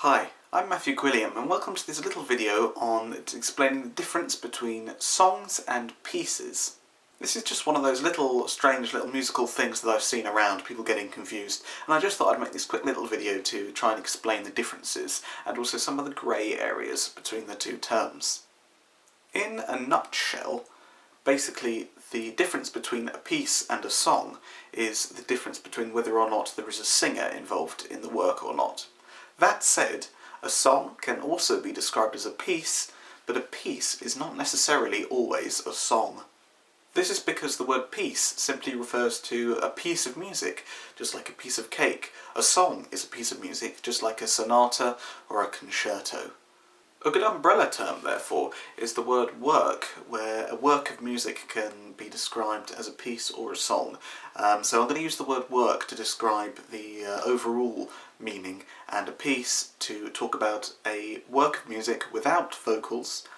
Hi, I'm Matthew Quilliam and welcome to this little video on explaining the difference between songs and pieces. This is just one of those strange little musical things that I've seen around, people getting confused, and I just thought I'd make this quick little video to try and explain the differences and also some of the grey areas between the two terms. In a nutshell, basically the difference between a piece and a song is the difference between whether or not there is a singer involved in the work or not. That said, a song can also be described as a piece, but a piece is not necessarily always a song. This is because the word piece simply refers to a piece of music, just like a piece of cake. A song is a piece of music, just like a sonata or a concerto. A good umbrella term, therefore, is the word work, where a work of music can be described as a piece or a song. So I'm going to use the word work to describe the overall meaning, and a piece to talk about a work of music without vocals,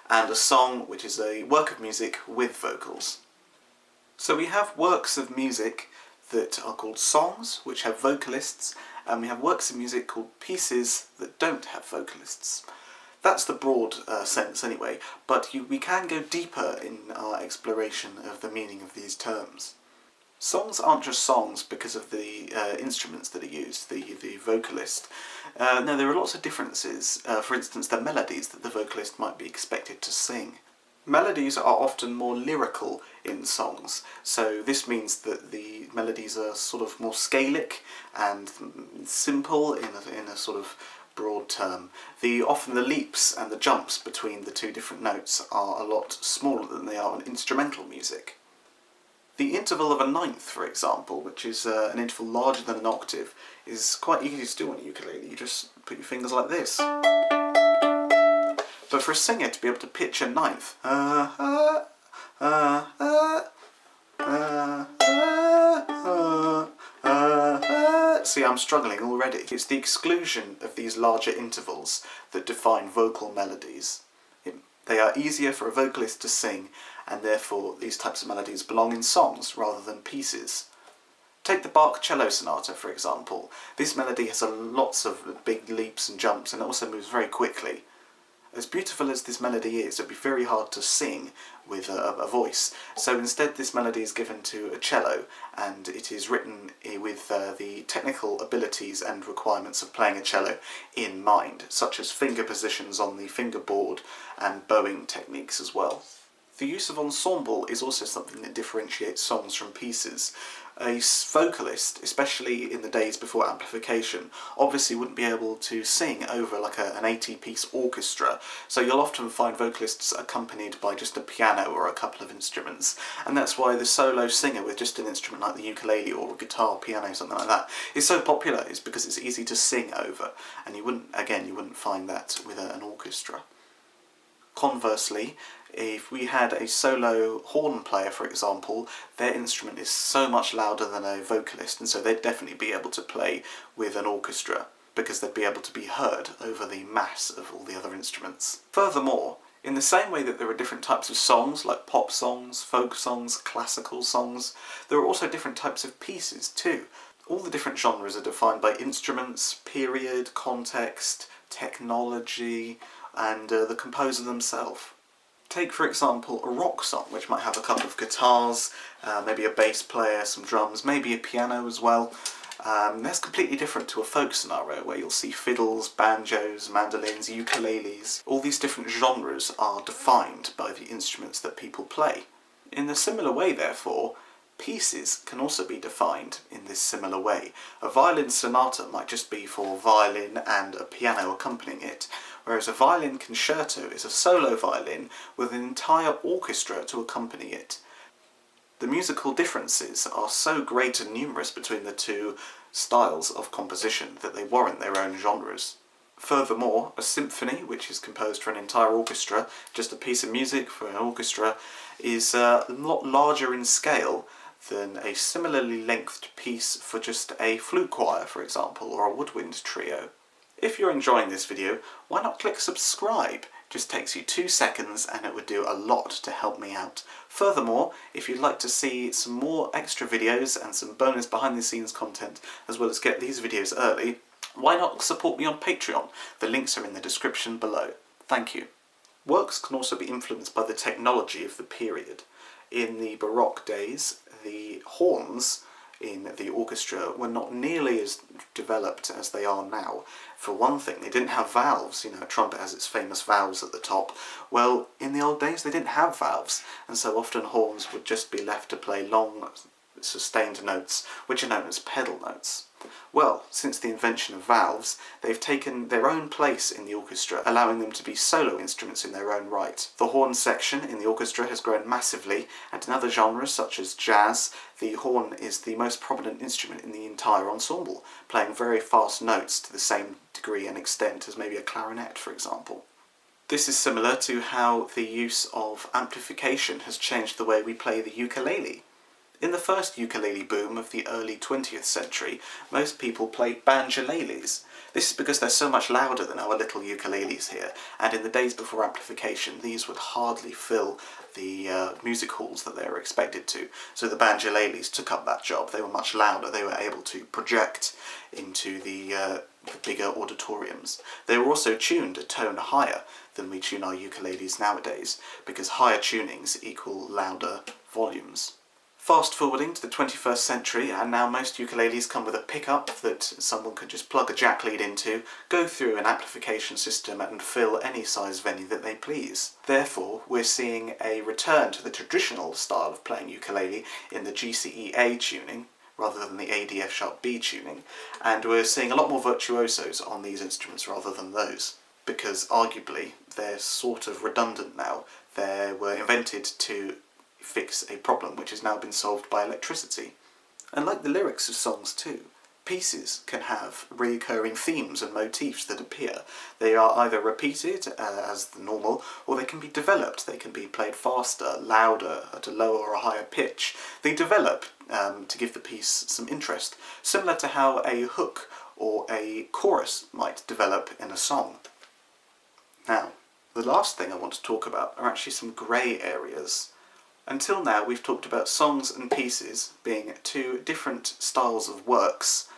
and a song which is a work of music with vocals. So we have works of music that are called songs, which have vocalists, and we have works of music called pieces that don't have vocalists. That's the broad sense anyway, but we can go deeper in our exploration of the meaning of these terms. Songs aren't just songs because of the instruments that are used, the vocalist. No, there are lots of differences. For instance, the melodies that the vocalist might be expected to sing. Melodies are often more lyrical in songs, so this means that the melodies are sort of more scalic and simple in a sort of broad term. Often the leaps and the jumps between the two different notes are a lot smaller than they are in instrumental music. The interval of a ninth, for example, which is an interval larger than an octave, is quite easy to do on a ukulele. You just put your fingers like this. But for a singer to be able to pitch a ninth, see, I'm struggling already. It's the exclusion of these larger intervals that define vocal melodies. They are easier for a vocalist to sing, and therefore these types of melodies belong in songs rather than pieces. Take the Bach cello sonata, for example. This melody has lots of big leaps and jumps, and it also moves very quickly. As beautiful as this melody is, it would be very hard to sing with a voice. So instead this melody is given to a cello, and it is written with the technical abilities and requirements of playing a cello in mind, such as finger positions on the fingerboard and bowing techniques as well. The use of ensemble is also something that differentiates songs from pieces. A vocalist, especially in the days before amplification, obviously wouldn't be able to sing over like an 80-piece orchestra, so you'll often find vocalists accompanied by just a piano or a couple of instruments, and that's why the solo singer with just an instrument like the ukulele or a guitar, piano, something like that, is so popular, is because it's easy to sing over, and you wouldn't find that with an orchestra. Conversely, if we had a solo horn player, for example, their instrument is so much louder than a vocalist, and so they'd definitely be able to play with an orchestra, because they'd be able to be heard over the mass of all the other instruments. Furthermore, in the same way that there are different types of songs, like pop songs, folk songs, classical songs, there are also different types of pieces too. All the different genres are defined by instruments, period, context, technology, and the composer themselves. Take, for example, a rock song, which might have a couple of guitars, maybe a bass player, some drums, maybe a piano as well. That's completely different to a folk scenario, where you'll see fiddles, banjos, mandolins, ukuleles. All these different genres are defined by the instruments that people play. In a similar way, therefore, pieces can also be defined in this similar way. A violin sonata might just be for violin and a piano accompanying it, whereas a violin concerto is a solo violin with an entire orchestra to accompany it. The musical differences are so great and numerous between the two styles of composition that they warrant their own genres. Furthermore, a symphony, which is composed for an entire orchestra, just a piece of music for an orchestra, is a lot larger in scale than a similarly lengthed piece for just a flute choir, for example, or a woodwind trio. If you're enjoying this video, why not click subscribe? It just takes you 2 seconds and it would do a lot to help me out. Furthermore, if you'd like to see some more extra videos and some bonus behind the scenes content, as well as get these videos early, why not support me on Patreon? The links are in the description below. Thank you. Works can also be influenced by the technology of the period. In the Baroque days, the horns in the orchestra were not nearly as developed as they are now. For one thing, they didn't have valves. You know, a trumpet has its famous valves at the top. Well, in the old days they didn't have valves, and so often horns would just be left to play long, sustained notes, which are known as pedal notes. Well, since the invention of valves, they've taken their own place in the orchestra, allowing them to be solo instruments in their own right. The horn section in the orchestra has grown massively, and in other genres such as jazz, the horn is the most prominent instrument in the entire ensemble, playing very fast notes to the same degree and extent as maybe a clarinet, for example. This is similar to how the use of amplification has changed the way we play the ukulele. In the first ukulele boom of the early 20th century, most people played banjolales. This is because they're so much louder than our little ukuleles here, and in the days before amplification these would hardly fill the music halls that they were expected to. So the banjolales took up that job. They were much louder, they were able to project into the bigger auditoriums. They were also tuned a tone higher than we tune our ukuleles nowadays, because higher tunings equal louder volumes. Fast forwarding to the 21st century, and now most ukuleles come with a pickup that someone can just plug a jack lead into, go through an amplification system and fill any size venue that they please. Therefore, we're seeing a return to the traditional style of playing ukulele in the GCE-A tuning, rather than the A-D-F sharp B tuning, and we're seeing a lot more virtuosos on these instruments rather than those, because arguably they're sort of redundant now. They were invented to fix a problem which has now been solved by electricity. And like the lyrics of songs too, pieces can have recurring themes and motifs that appear. They are either repeated as the normal, or they can be developed. They can be played faster, louder, at a lower or a higher pitch. They develop to give the piece some interest, similar to how a hook or a chorus might develop in a song. Now, the last thing I want to talk about are actually some grey areas. Until now we've talked about songs and pieces being two different styles of works.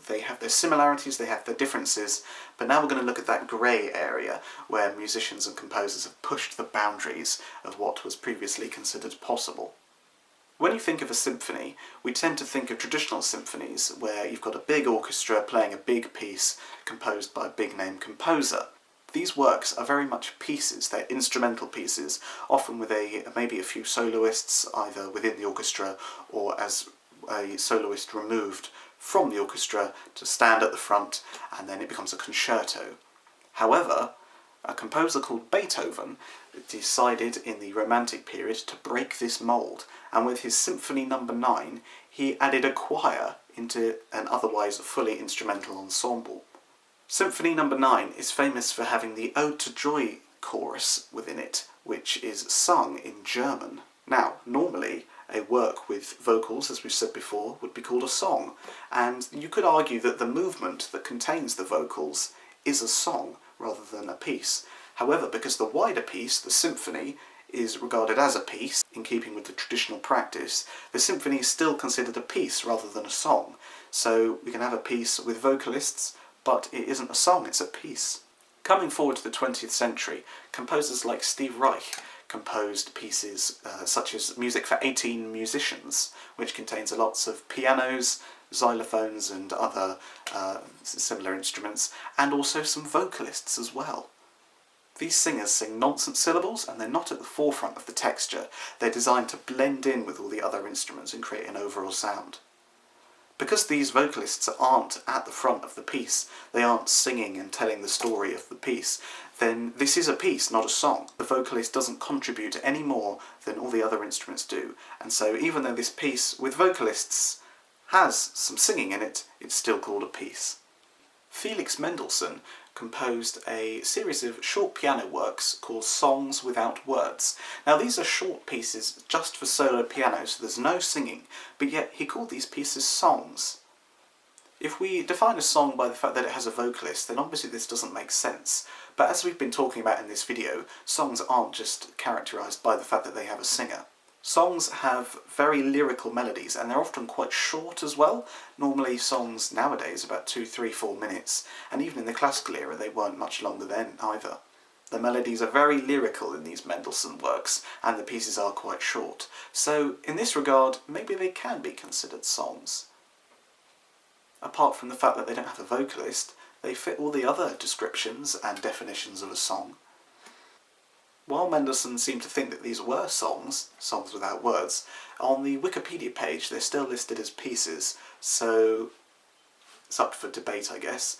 They have their similarities, they have their differences, but now we're going to look at that grey area where musicians and composers have pushed the boundaries of what was previously considered possible. When you think of a symphony, we tend to think of traditional symphonies where you've got a big orchestra playing a big piece composed by a big name composer. These works are very much pieces. They're instrumental pieces, often with maybe a few soloists either within the orchestra or as a soloist removed from the orchestra to stand at the front, and then it becomes a concerto. However, a composer called Beethoven decided in the Romantic period to break this mould, and with his Symphony No. 9 he added a choir into an otherwise fully instrumental ensemble. Symphony No. 9 is famous for having the Ode to Joy chorus within it, which is sung in German. Now, normally a work with vocals, as we've said before, would be called a song, and you could argue that the movement that contains the vocals is a song rather than a piece. However, because the wider piece, the symphony, is regarded as a piece, in keeping with the traditional practice, the symphony is still considered a piece rather than a song. So we can have a piece with vocalists, but it isn't a song, it's a piece. Coming forward to the 20th century, composers like Steve Reich composed pieces such as Music for 18 Musicians, which contains lots of pianos, xylophones and other similar instruments, and also some vocalists as well. These singers sing nonsense syllables, and they're not at the forefront of the texture. They're designed to blend in with all the other instruments and create an overall sound. Because these vocalists aren't at the front of the piece, they aren't singing and telling the story of the piece, then this is a piece, not a song. The vocalist doesn't contribute any more than all the other instruments do, and so even though this piece with vocalists has some singing in it, it's still called a piece. Felix Mendelssohn composed a series of short piano works called Songs Without Words. Now these are short pieces just for solo piano, so there's no singing, but yet he called these pieces songs. If we define a song by the fact that it has a vocalist, then obviously this doesn't make sense. But as we've been talking about in this video, songs aren't just characterised by the fact that they have a singer. Songs have very lyrical melodies, and they're often quite short as well. Normally songs nowadays about 2, 3, 4 minutes, and even in the classical era they weren't much longer then either. The melodies are very lyrical in these Mendelssohn works, and the pieces are quite short. So in this regard, maybe they can be considered songs. Apart from the fact that they don't have a vocalist, they fit all the other descriptions and definitions of a song. While Mendelssohn seemed to think that these were songs without words, on the Wikipedia page they're still listed as pieces, so it's up for debate, I guess.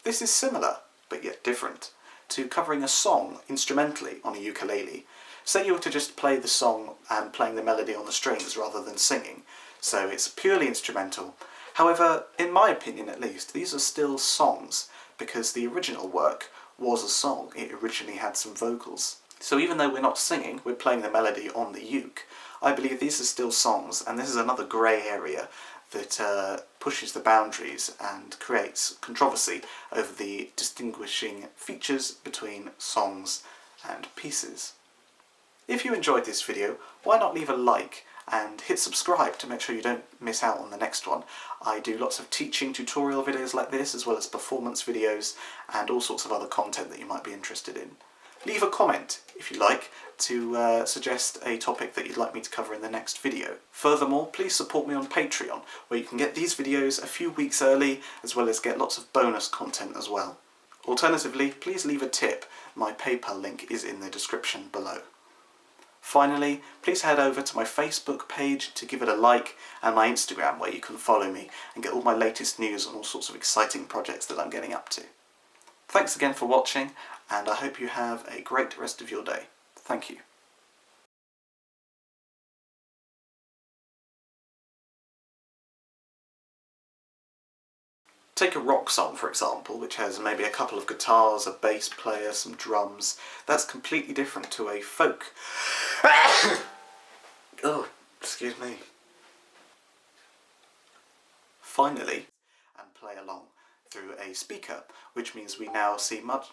This is similar, but yet different, to covering a song instrumentally on a ukulele. Say you were to just play the song and playing the melody on the strings rather than singing, so it's purely instrumental. However, in my opinion at least, these are still songs, because the original work was a song. It originally had some vocals. So even though we're not singing, we're playing the melody on the uke, I believe these are still songs, and this is another grey area that pushes the boundaries and creates controversy over the distinguishing features between songs and pieces. If you enjoyed this video, why not leave a like and hit subscribe to make sure you don't miss out on the next one. I do lots of teaching tutorial videos like this, as well as performance videos and all sorts of other content that you might be interested in. Leave a comment, if you like, to suggest a topic that you'd like me to cover in the next video. Furthermore, please support me on Patreon, where you can get these videos a few weeks early, as well as get lots of bonus content as well. Alternatively, please leave a tip. My PayPal link is in the description below. Finally, please head over to my Facebook page to give it a like, and my Instagram, where you can follow me and get all my latest news on all sorts of exciting projects that I'm getting up to. Thanks again for watching, and I hope you have a great rest of your day. Thank you. Take a rock song, for example, which has maybe a couple of guitars, a bass player, some drums. That's completely different to a folk. Oh, excuse me. Finally, and play along through a speaker, which means we now see much